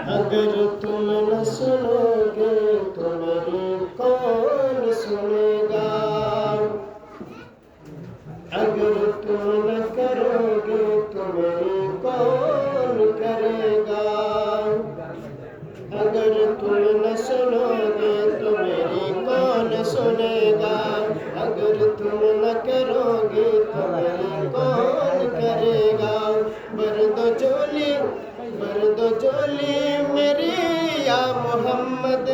अगर तुम न सुनोगे तो मेरी कौन सुनेगा। अगर तुम न करोगे तो मेरी कौन करेगा। अगर तुम न सुनोगे तो मेरी कौन सुनेगा। अगर तुम न करोगे तो मेरी कौन करेगा। भर दो झोली मेरी या मोहम्मद,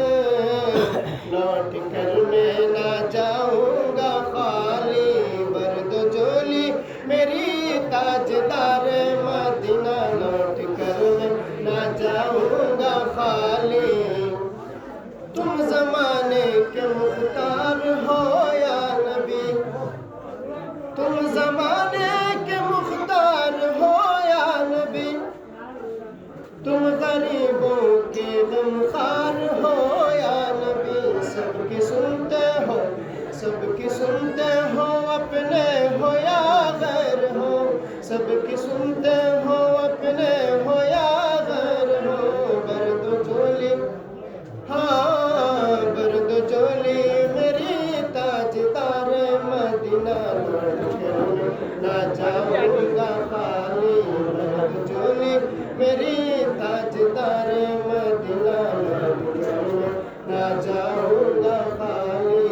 लौट कर मैं ना जाऊंगा खाली। भर दो झोली मेरी ताजदार मदीना, लौट कर मैं ना जाऊंगा खाली। तुम जमाने के मुख्तार हो या नबी, तुम जमाने के मुख्तार हो या नबी। तुम गरीबों के गमखार हो या नबी। सबकी सुनते हो अपने हो या गैर हो। सबकी सुनते हो अपने हो या गैर हो। भर दो झोली, हाँ भर दो झोली मेरी ताजदार मदीना, लौट कर ना जाऊंगा खाली। भर दो झोली मेरी ताजदार मदीना, लौट कर ना जाऊंगा खाली।